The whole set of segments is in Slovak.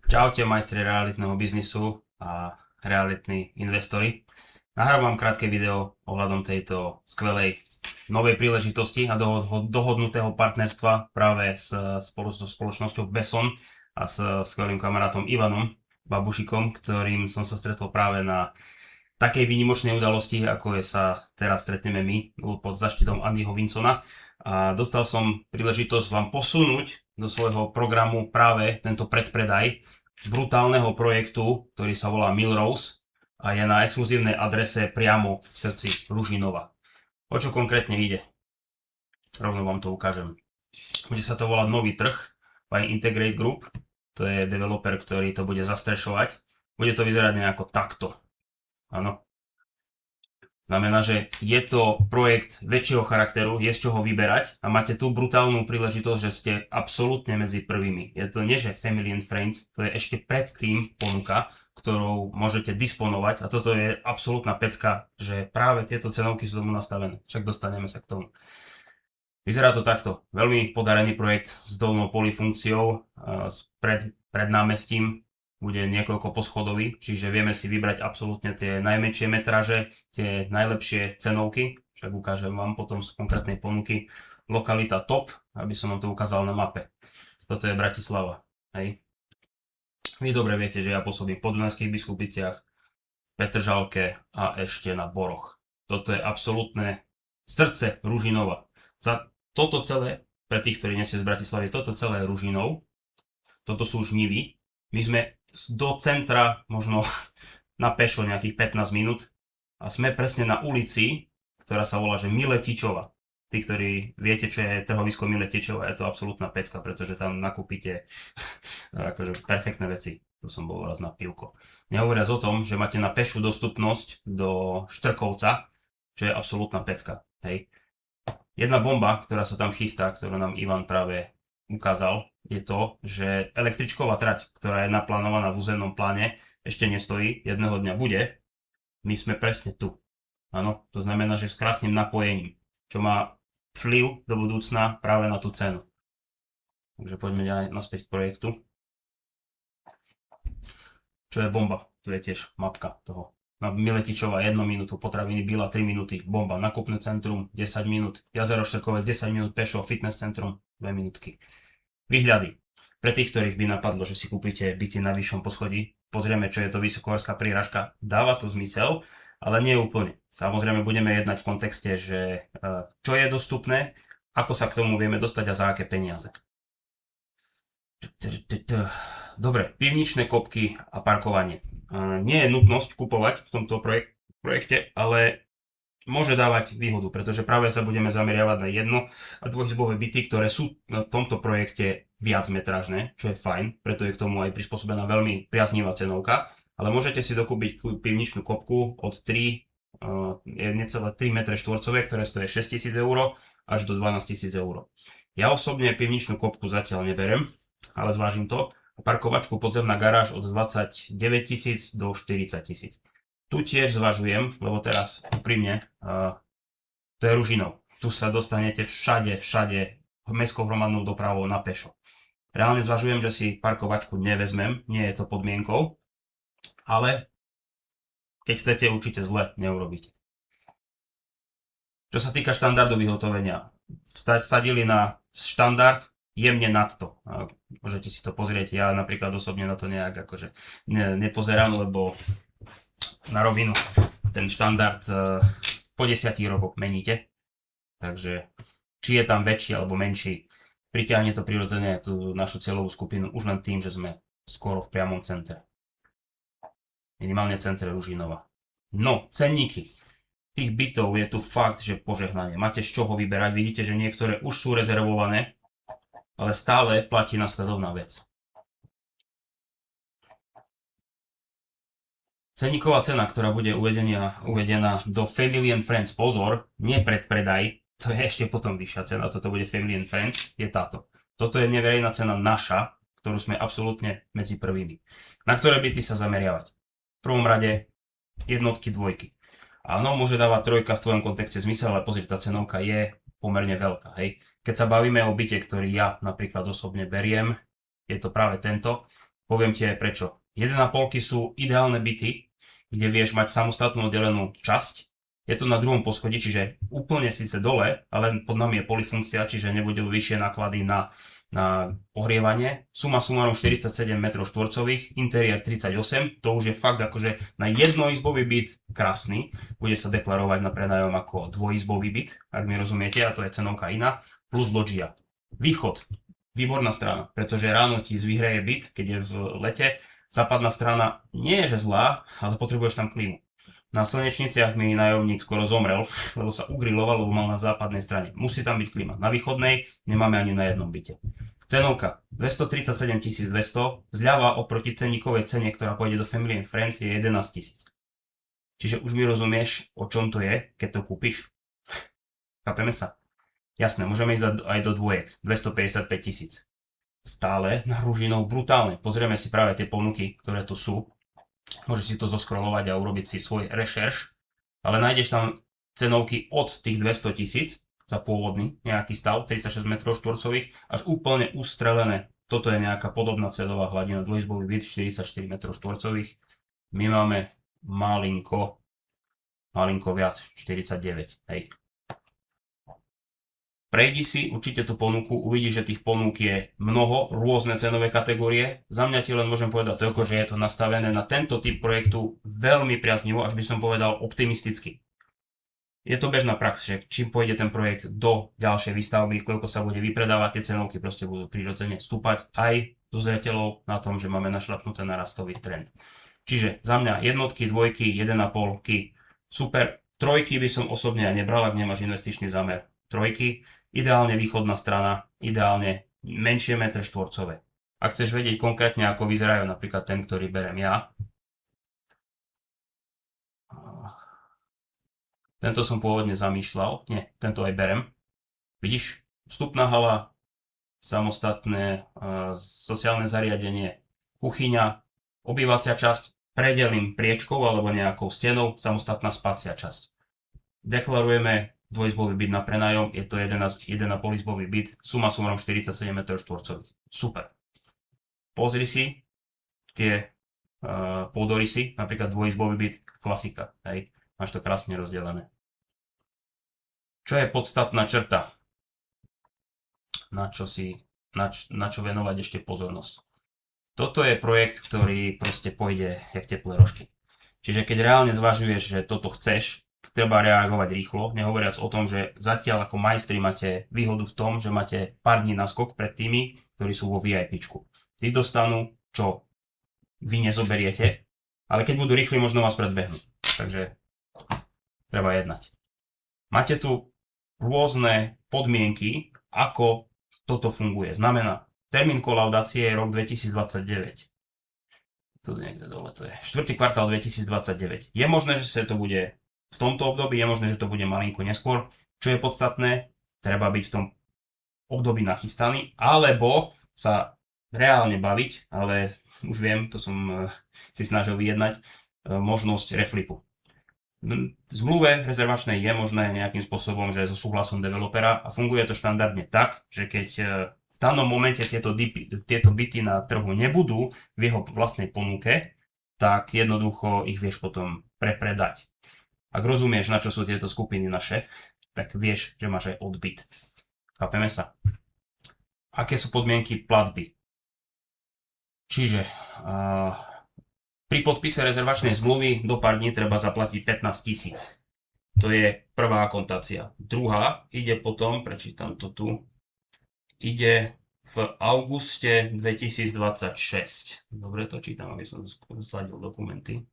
Čaute majstri realitného biznisu a realitní investori. Nahrávam krátke video ohľadom tejto skvelej novej príležitosti a dohodnutého partnerstva práve so spoločnosťou Beson a s skvelým kamarátom Ivanom Babušikom, ktorým som sa stretol práve na takej výnimočnej udalosti, ako je sa teraz stretneme my pod zaštitom Andyho Vinsona. A dostal som príležitosť vám posunúť do svojho programu práve tento predpredaj brutálneho projektu, ktorý sa volá Millrose a je na exkluzívnej adrese priamo v srdci Ružinova. O čo konkrétne ide? Rovno vám to ukážem. Bude sa to volať Nový trh by Integrate Group. To je developer, ktorý to bude zastrešovať. Bude to vyzerať nejako takto. Áno. Znamená, že je to projekt väčšieho charakteru, je z čoho vyberať a máte tú brutálnu príležitosť, že ste absolútne medzi prvými. Je to nie že family and friends, to je ešte predtým ponuka, ktorou môžete disponovať a toto je absolútna pecka, že práve tieto cenovky sú tomu nastavené. Však dostaneme sa k tomu. Vyzerá to takto. Veľmi podarený projekt s dolnou polifunkciou, pred námestím. Bude niekoľko poschodový, čiže vieme si vybrať absolútne tie najmenšie metraže, tie najlepšie cenovky, však ukážem vám potom z konkrétnej ponuky. Lokalita top, aby som vám to ukázal na mape. Toto je Bratislava, hej. Vy dobre viete, že ja pôsobím v Podunajských Biskupiciach, v Petržalke a ešte na Boroch. Toto je absolútne srdce Ružinova. Za toto celé, pre tých, ktorí nie ste z Bratislavy, toto celé je Ružinov, toto sú Žnivy. My sme do centra možno na pešo nejakých 15 minút a sme presne na ulici, ktorá sa volá že Miletičova. Tí, ktorí viete, čo je trhovisko Miletičova, je to absolútna pecka, pretože tam nakúpite akože perfektné veci. Tu som bol raz na pivko. Nehovoriac o tom, že máte na pešu dostupnosť do Štrkovca, čo je absolútna pecka. Hej. Jedna bomba, ktorá sa tam chystá, ktorú nám Ivan práve ukázal, je to, že električková trať, ktorá je naplánovaná v územnom pláne, ešte nestojí, jedného dňa bude. My sme presne tu. Áno, to znamená, že s krásnym napojením, čo má vplyv do budúcna práve na tú cenu. Takže poďme ďalej naspäť k projektu. Čo je bomba? Tu je tiež mapka toho. Na Miletičova 1 minútu, potraviny Bila 3 minúty, bomba, nakupné centrum 10 minút, Jazero Štrkovec 10 minút pešo, fitness centrum 2 minútky. Výhľady. Pre tých, ktorých by napadlo, že si kúpite byty na vyššom poschodí, pozrieme, čo je to vysokohorská prírážka, dáva to zmysel, ale nie úplne. Samozrejme budeme jednať v kontexte, že čo je dostupné, ako sa k tomu vieme dostať a za aké peniaze. Dobre, pivničné kopky a parkovanie. Nie je nutnosť kupovať v tomto projekte, ale môže dávať výhodu, pretože práve sa budeme zameriavať na jedno- a dvojizbové byty, ktoré sú na tomto projekte viac metražné, čo je fajn, preto je k tomu aj prispôsobená veľmi priaznivá cenovka, ale môžete si dokúpiť pivničnú kopku od 1,3 m štvorcové, ktoré stojí 6 000 eur až do 12 000 eur. Ja osobne pivničnú kopku zatiaľ neberem, ale zvážim to. Parkovačku podzemná garáž od 29 000 do 40 000. Tu tiež zvažujem, lebo teraz úprimne, to je Ružinov. Tu sa dostanete všade mestskou hromadnou dopravou na pešo. Reálne zvažujem, že si parkovačku nevezmem, nie je to podmienkou, ale keď chcete, určite zle neurobíte. Čo sa týka štandardu vyhotovenia, sadili na štandard jemne nad to. Môžete si to pozrieť, ja napríklad osobne na to nejak akože nepozerám, lebo na rovinu ten štandard po 10 rokoch meníte. Takže či je tam väčší alebo menší, pritiahne to prirodzene tú našu cieľovú skupinu už len tým, že sme skoro v priamom centre. Minimálne v centre Ružinova. No, cenníky. Tých bytov je tu fakt, že požehnanie. Máte z čoho vyberať. Vidíte, že niektoré už sú rezervované, ale stále platí nasledovná vec. Cenníková cena, ktorá bude uvedená do Family and Friends, pozor, nie predpredaj, to je ešte potom vyššia cena, toto bude Family and Friends, je táto. Toto je neverejná cena naša, ktorú sme absolútne medzi prvými. Na ktoré byty sa zameriavať? V prvom rade jednotky, dvojky. Áno, môže dávať trojka v tvojom kontexte zmysel, ale pozri, tá cenovka je pomerne veľká, hej. Keď sa bavíme o byte, ktorý ja napríklad osobne beriem, je to práve tento. Poviem ti aj prečo. 1,5 sú ideálne byty, kde vieš mať samostatnú oddelenú časť. Je to na druhom poschodí, čiže úplne síce dole, ale pod nami je polifunkcia, čiže nebudú vyššie náklady na ohrievanie. Suma sumárom 47 m2, interiér 38, to už je fakt akože na jednoizbový byt krásny. Bude sa deklarovať na prenajom ako dvojizbový byt, ak mi rozumiete, a to je cenovka iná, plus loďia. Východ. Výborná strana, pretože ráno ti vyhreje byt, keď je v lete. Západná strana nie je že zlá, ale potrebuješ tam klímu. Na Slnečniciach mi nájomník skoro zomrel, lebo sa ugriloval, lebo mal na západnej strane. Musí tam byť klíma. Na východnej nemáme ani na jednom byte. Cenovka 237 200, zľava oproti ceníkovej cene, ktorá pôjde do Family and Friends, je 11 000. Čiže už mi rozumieš, o čom to je, keď to kúpiš? Chápeme sa? Jasné, môžeme ísť aj do dvojek, 255 000. Stále na Ružinou brutálne. Pozrieme si práve tie ponuky, ktoré tu sú. Môžeš si to zoskrolovať a urobiť si svoj rešerš, ale nájdeš tam cenovky od tých 200 000 za pôvodný nejaký stav, 36 m2, až úplne ustrelené. Toto je nejaká podobná cenová hladina, dvojizbový byt, 44 m2. My máme malinko viac, 49, hej. Prejdi si určite tú ponuku, uvidíš, že tých ponúk je mnoho, rôzne cenové kategórie. Za mňa ti len môžem povedať toľko, že je to nastavené na tento typ projektu veľmi priaznivo, až by som povedal optimisticky. Je to bežná prax, že čím pôjde ten projekt do ďalšej výstavby, koľko sa bude vypredávať, tie cenovky proste budú prirodzene stúpať aj so zreteľou na tom, že máme našlapnuté narastový trend. Čiže za mňa jednotky, dvojky, 1,5, super. Trojky by som osobne aj nebral, ak nemáš investičný zámer. Trojky. Ideálne východná strana, ideálne menšie metre štvorcové. Ak chceš vedieť konkrétne, ako vyzerajú napríklad ten, ktorý berem ja. Tento som pôvodne zamýšľal, nie, tento aj berem. Vidíš, vstupná hala, samostatné sociálne zariadenie, kuchyňa, obývacia časť, predelím priečkou alebo nejakou stenou, samostatná spacia časť. Deklarujeme dvojizbový byt na prenájom, je to 1,5 izbový byt, suma sumárom 47 m2. Super. Pozri si tie pôdorysy, napríklad dvojizbový byt, klasika, hej. Máš to krásne rozdelené. Čo je podstatná črta? Na čo venovať ešte pozornosť? Toto je projekt, ktorý proste pôjde jak teplé rožky. Čiže keď reálne zvažuješ, že toto chceš, treba reagovať rýchlo, nehovoriac o tom, že zatiaľ ako majstri máte výhodu v tom, že máte pár dní naskok pred tými, ktorí sú vo VIP-čku. Tí dostanú, čo vy nezoberiete, ale keď budú rýchli, možno vás predbehnú. Takže treba jednať. Máte tu rôzne podmienky, ako toto funguje. Znamená, termín kolaudácie je rok 2029. Tu niekde dole to je. 4. kvartál 2029. Je možné, že sa to bude v tomto období, je možné, že to bude malinko neskôr. Čo je podstatné, treba byť v tom období nachystaný, alebo sa reálne baviť, ale už viem, to som si snažil vyjednať, možnosť reflipu. V zmluve rezervačnej je možné nejakým spôsobom, že so súhlasom developera a funguje to štandardne tak, že keď v danom momente tieto byty na trhu nebudú v jeho vlastnej ponuke, tak jednoducho ich vieš potom prepredať. Ak rozumieš, na čo sú tieto skupiny naše, tak vieš, že máš aj odbyt. Chápeme sa? Aké sú podmienky platby? Čiže pri podpise rezervačnej zmluvy do pár dní treba zaplatiť 15 000. To je prvá akontácia. Druhá ide potom, prečítam to tu, ide v auguste 2026. Dobre to čítam, aby som zladil dokumenty.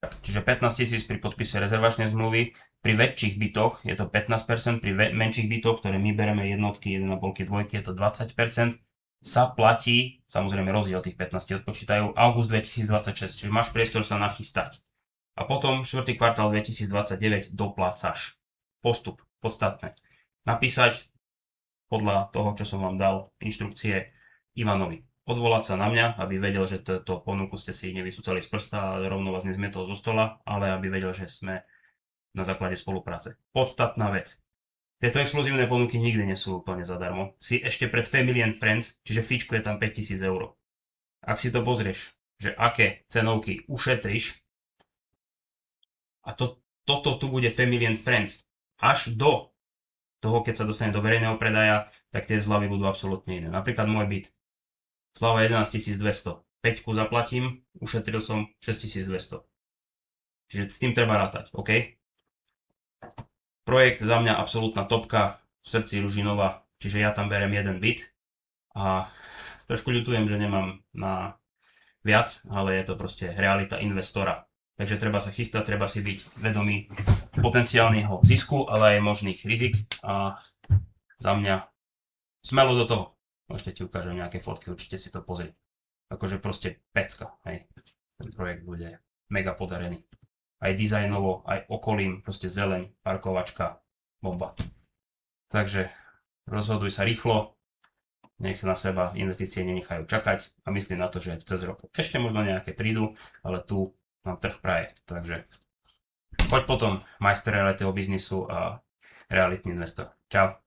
Čiže 15 000 pri podpise rezervačnej zmluvy, pri väčších bytoch je to 15%, pri menších bytoch, ktoré my bereme jednotky, 1,5, dvojky, je to 20%, sa platí, samozrejme rozdiel tých 15 odpočítajú, august 2026, čiže máš priestor sa nachystať. A potom 4. kvartál 2029 doplácaš. Postup, podstatné. Napísať podľa toho, čo som vám dal, inštrukcie Ivanovi. Odvolať sa na mňa, aby vedel, že to ponuku ste si nevysúcali z prsta a rovno vás nezmietol zo stola, ale aby vedel, že sme na základe spolupráce. Podstatná vec. Tieto exkluzívne ponuky nikdy nie sú úplne zadarmo. Si ešte pred Family and Friends, čiže fíčko je tam 5 000 eur. ak si to pozrieš, že aké cenovky ušetríš, a toto tu bude family and friends, až do toho, keď sa dostane do verejného predaja, tak tie zľavy budú absolútne iné. Napríklad môj byt. Zľava 11 200. 5 zaplatím, ušetril som 6200. Čiže s tým treba rátať, OK? Projekt za mňa absolútna topka v srdci Ružinova, čiže ja tam berem jeden byt a trošku ľutujem, že nemám na viac, ale je to proste realita investora. Takže treba sa chystať, treba si byť vedomý potenciálneho zisku, ale aj možných rizik a za mňa smelo do toho. Ešte ti ukážem nejaké fotky, určite si to pozri. Akože proste pecka, hej. Ten projekt bude mega podarený. Aj dizajnovo, aj okolím, proste zeleň, parkovačka, bomba. Takže rozhoduj sa rýchlo, nech na seba investície nenechajú čakať a myslím na to, že cez rok ešte možno nejaké prídu, ale tu nám trh praje. Takže poď potom, majster realitného biznisu a realitný investor. Čau.